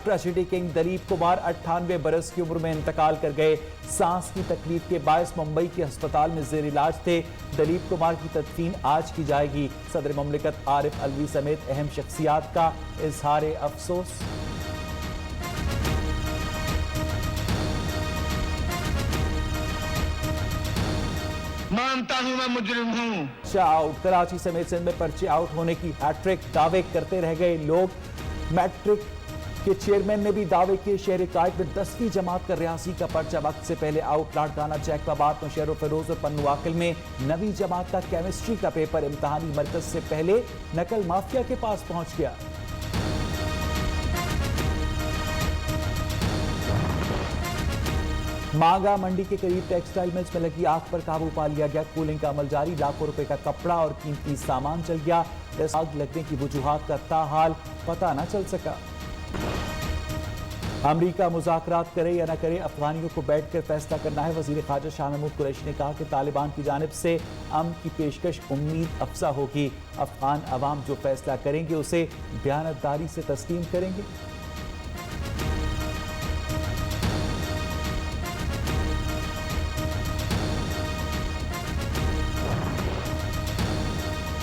Tragedy king Dalip Kumar 98 बरस की उम्र में इंतकाल कर गए। सांस की तकलीफ के बायस मुंबई के अस्पताल में जेर इलाज थे। दलीप कुमार की तदफीन आज की जाएगी। सदर मुमलिकत आरिफ अलवी समेत अहम शख्सियात का इजहार अफसोस। मानता हूं मैं मुजरिम हूं। पर्चा आउट। कराची समेत सिंध में पर्चे आउट होने की हैट्रिक, दावे करते रह गए लोग। मैट्रिक के चेयरमैन ने भी दावे किए। शहर कायद में 10वीं जमात का रियासी का पर्चा वक्त से पहले आउट। लाड़काना जैकबाबाद में शेर फिरोज और पन्नू आकिल में 9वीं जमात का केमिस्ट्री का पेपर इम्तहानी मरकज से पहले नकल माफिया के पास पहुंच गया। मांगा मंडी के करीब टेक्सटाइल मिल्स में लगी आग पर काबू पा लिया गया। कूलिंग का अमल जारी। लाखों रुपए का कपड़ा और कीमती सामान जल गया। इस आग लगने की वजूहात का ताहाल पता न चल सका। अमरीका मुज़ाकरात करे या न करे, अफगानियों को बैठकर फैसला करना है। वजीर खारजा शाह महमूद कुरैशी ने कहा कि तालिबान की जानिब से अमन की पेशकश उम्मीद अफजा होगी। अफगान अवाम जो फैसला करेंगे उसे बयानतदारी से तस्लीम करेंगे।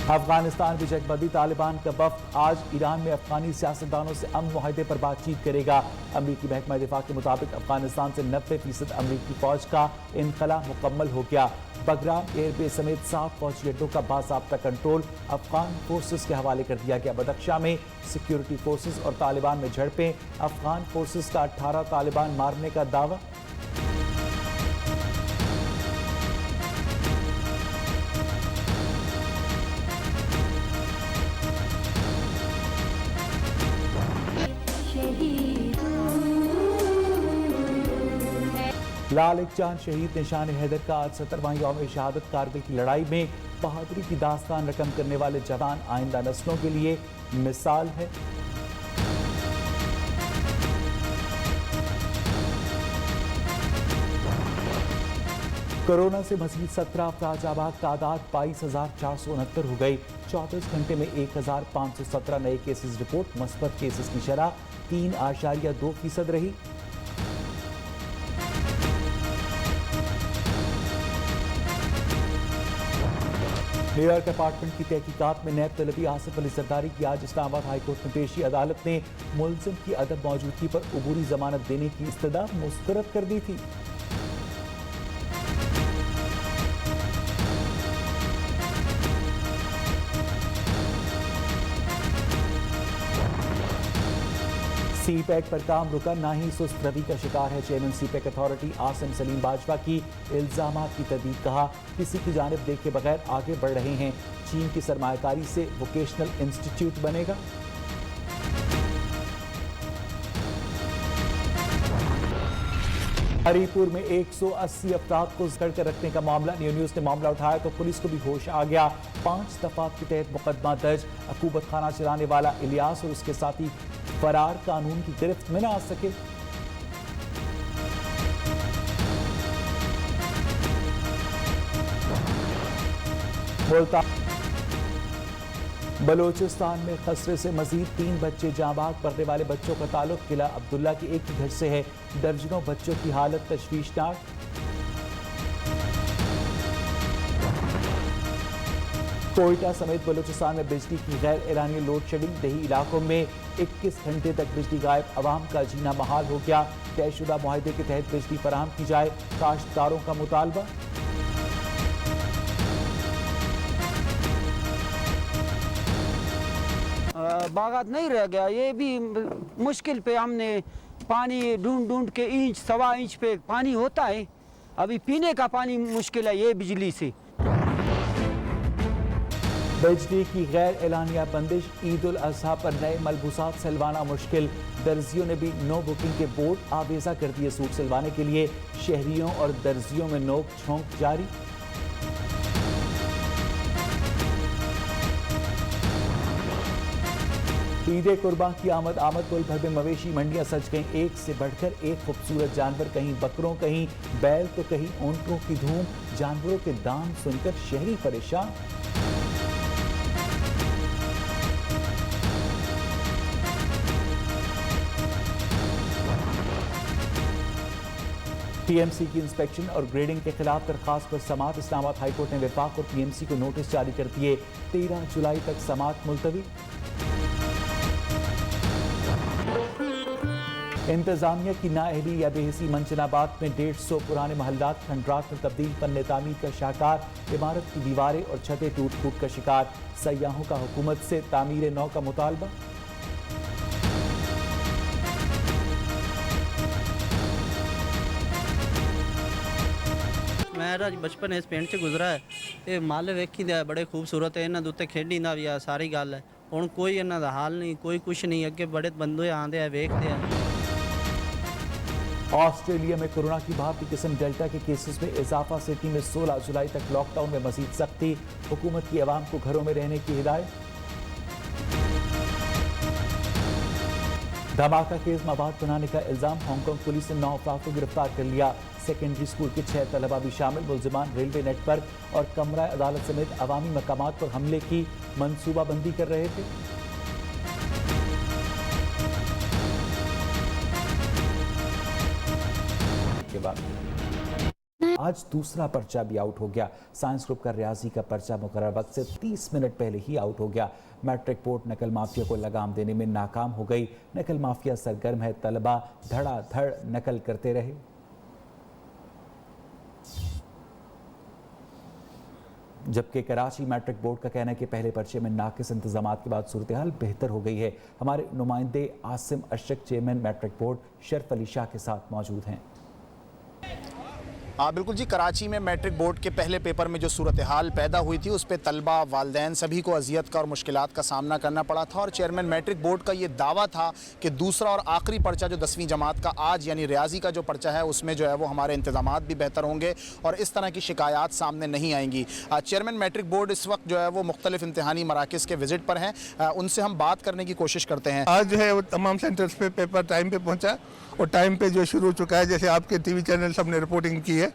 अफगानिस्तान की जगबंदी। तालिबान का वफ्द आज ईरान में अफगानी सियासतदानों से अमन मुआहदे पर बातचीत करेगा। अमरीकी महकमा दिफा के मुताबिक अफगानिस्तान से 90% अमरीकी फौज का इनखला मुकम्मल हो गया। बगराम एयरबेस समेत 7 फौजी अड्डों का बाज़ाब्ता कंट्रोल अफगान फोर्सेस के हवाले कर दिया गया। बदख्शां में सिक्योरिटी फोर्सेस और तालिबान में झड़पें। अफगान फोर्सेस का 18 तालिबान मारने का दावा। लाल एक चांद शहीद निशान हैदर का आज 70वां यौम शहादत। कारगिल की लड़ाई में बहादुरी की दास्तान रकम करने वाले जवान आइंदा नस्लों के लिए मिसाल है। कोरोना से मजीद 17 अफराद जाबाग। तादाद 22,469 हो गई। 24 घंटे में 1,517 नए केसेस रिपोर्ट। मस्बत केसेस की शरह 3.2% रही। न्यूयॉर्क अपार्टमेंट की तहकीकात में नैब तलबी आसिफ अली जरदारी की आज इस्लामाबाद हाईकोर्ट में पेशी। अदालत ने मुलजिम की अदब मौजूदगी पर अबूरी जमानत देने की इस्तदा मुस्तरद कर दी थी। सीपैक पर काम रुका, ना ही सुस्त रवि का शिकार है chairman CPEC authority Asim Salim Bajwa की इल्जामात की तदीक। कहा किसी की जानिब देखे बगैर आगे बढ़ रहे हैं। चीन की सरमायाकारी से वोकेशनल इंस्टीट्यूट बनेगा। हरीपुर में 180 अफराद को जकड़ कर रखने का मामला। न्यू न्यूज ने मामला उठाया तो पुलिस को भी होश आ गया। 5 दफात के तहत मुकदमा दर्ज। अकूबत खाना चलाने वाला इलियास और उसके साथी फरार, कानून की गिरफ्त में न आ सके। बलोचिस्तान में खसरे से मजीद 3 बच्चे। जांबाग पढ़ने वाले बच्चों का ताल्लुक किला अब्दुल्ला के एक ही घर से है। दर्जनों बच्चों की हालत तशवीशनाक। कोयटा समेत बलूचिस्तान में बिजली की गैर एलानी लोड शेडिंग। दही इलाकों में 21 घंटे तक बिजली गायब। अवाम का जीना महाल हो गया। तयशुदा मुआहदे के तहत बिजली फराहम की जाए, काश्तकारों का मुतालबा। बागात नहीं रह गया, ये भी मुश्किल पे हमने पानी ढूंढ ढूंढ के इंच सवा इंच पे पानी होता है। अभी पीने का पानी मुश्किल है ये बिजली से। बिजली की गैर एलानिया बंदिश। ईद उल अजहा पर नए मलबूसात सिलवाना मुश्किल। दर्जियों ने भी नो बुकिंग के बोर्ड आवेजा कर दिए। सूट सिलवाने के लिए शहरियों और दर्जियों में नोक झोंक जारी। ईद कुर्बान की आमद मुल्क भर में मवेशी मंडियां सज गईं। एक से बढ़कर एक खूबसूरत जानवर, कहीं बकरों, कहीं बैल तो कहीं ऊंटों की धूम। जानवरों के दाम सुनकर शहरी परेशान। टीएमसी की इंस्पेक्शन और ग्रेडिंग के खिलाफ दरखास्त पर समाअत। इस्लामाबाद हाईकोर्ट ने विफाक और टीएमसी को नोटिस जारी कर दिए। 13 जुलाई तक समाअत मुलतवी। इंतजामिया की नाअहली या बेहिसी मंचनाबाद में 150 पुराने महल्लात खंडरात में तब्दील। फन्ने तामीर का शाहकार। इमारत की दीवारें और छतें टूट फूट का शिकार। सयाहों का हुकूमत से तामीर नौ का मुतालबा। मेरा बचपन इस पिंड च गुजरा है। ये मल वेखी दा बड़े खूबसूरत है। इन्हों उत्ते खेडी दा भी आ सारी गल है। हुण कोई इन्हों दा हाल नहीं, कोई कुछ नहीं। अगे बड़े बंदे आंदे हैं, वेखते हैं। ऑस्ट्रेलिया में कोरोना की भारतीय किस्म डेल्टा के केसेस में इजाफा। सिडनी में 16 जुलाई तक लॉकडाउन में मजीद सख्ती। हुकूमत की अवाम को घरों में रहने की हिदायत। धमाका खेज मवाद बनाने का इल्जाम। हांगकांग पुलिस ने 9 अफराद को गिरफ्तार कर लिया। सेकेंडरी स्कूल के 6 तलबा भी शामिल। मुलजिमान रेलवे नेटवर्क और कमरा अदालत समेत अवामी मकामात पर हमले की मनसूबाबंदी कर रहे थे। के बाद आज दूसरा पर्चा भी आउट हो गया। साइंस ग्रुप का रियाजी का पर्चा मुकर्रर वक्त से 30 मिनट पहले ही आउट हो गया। मैट्रिक बोर्ड नकल माफिया को लगाम देने में नाकाम हो गई। नकल माफिया सरगर्म है। तलबा धड़ाधड़ नकल करते रहे। जबकि कराची मैट्रिक बोर्ड का कहना है कि पहले पर्चे में नाकिस इंतजामात के बाद सूरत हाल बेहतर हो गई है। हमारे नुमाइंदे Asim Ashraq chairman matric board Sharf Ali Shah के साथ मौजूद हैं। बिल्कुल जी, कराची में मैट्रिक बोर्ड के पहले पेपर में जो सूरत हाल पैदा हुई थी उस पर तलबा, वालदैन सभी को अजियत का और मुश्किलात का सामना करना पड़ा था। और चेयरमैन मैट्रिक बोर्ड का ये दावा था कि दूसरा और आखिरी पर्चा जो 10वीं जमात का आज यानी रियाजी का जो पर्चा है उसमें जो है वो हमारे इंतजामात भी बेहतर होंगे और इस तरह की शिकायत सामने नहीं आएंगी। चेयरमैन मैट्रिक बोर्ड इस वक्त जो है वो मुख्तलिफ इम्तिहानी मराकज़ के विजिट पर हैं। उनसे हम बात करने की कोशिश करते हैं। आज जो है वो तमाम सेंटर्स पे पेपर टाइम पे पहुंचा और टाइम पे जो शुरू हो चुका है। जैसे आपके टीवी चैनल सब ने रिपोर्टिंग की है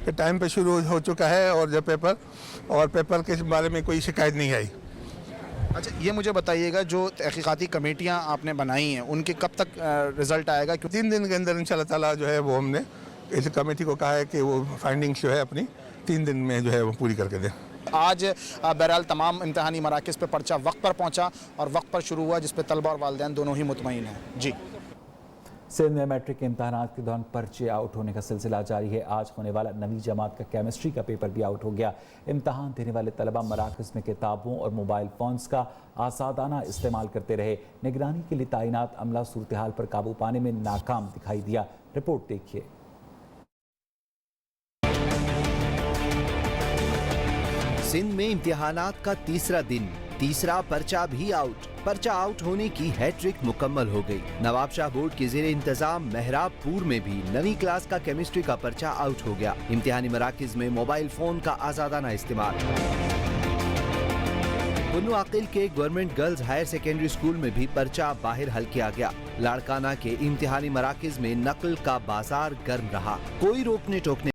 कि टाइम पे शुरू हो चुका है और जो पेपर के बारे में कोई शिकायत नहीं आई। अच्छा, ये मुझे बताइएगा जो तहकीकाती कमेटियाँ आपने बनाई हैं उनके कब तक रिजल्ट आएगा? 3 दिन के अंदर इंशाल्लाह ताला जो है वो हमने इस कमेटी को कहा है कि वो फाइंडिंग्स जो है अपनी 3 दिन में जो है वो पूरी करके दें। आज बहरहाल तमाम इम्तिहानी मराकज़ पे पर्चा वक्त पर पहुँचा और वक्त पर शुरू हुआ, जिस पर तलबा और वालिदैन दोनों ही मुतमईन हैं। जी, सिंध में मैट्रिक के इम्तहानात के दौरान पर्चे आउट होने का सिलसिला जारी है। आज होने वाला 9वीं जमात का केमिस्ट्री का पेपर भी आउट हो गया। इम्तहान देने वाले तलबा मराकज़ में किताबों और मोबाइल फ़ोन्स का आसादाना इस्तेमाल करते रहे। निगरानी के लिए तैनात अमला सूरत हाल पर काबू पाने में नाकाम दिखाई दिया। रिपोर्ट देखिए। सिंध में इम्तिहानात का तीसरा दिन, तीसरा पर्चा भी आउट। पर्चा आउट होने की हैट्रिक मुकम्मल हो गई। नवाबशाह बोर्ड के ज़ेरे इंतजाम मेहराबपुर में भी 9वीं क्लास का केमिस्ट्री का पर्चा आउट हो गया। इम्तिहानी मराकिज में मोबाइल फोन का आजादाना इस्तेमाल। कुन्नू आकिल के government girls higher secondary school में भी पर्चा बाहर हल किया गया। लाड़काना के इम्तिहानी मराकिज में नकल का बाजार गर्म रहा। कोई रोकने टोकने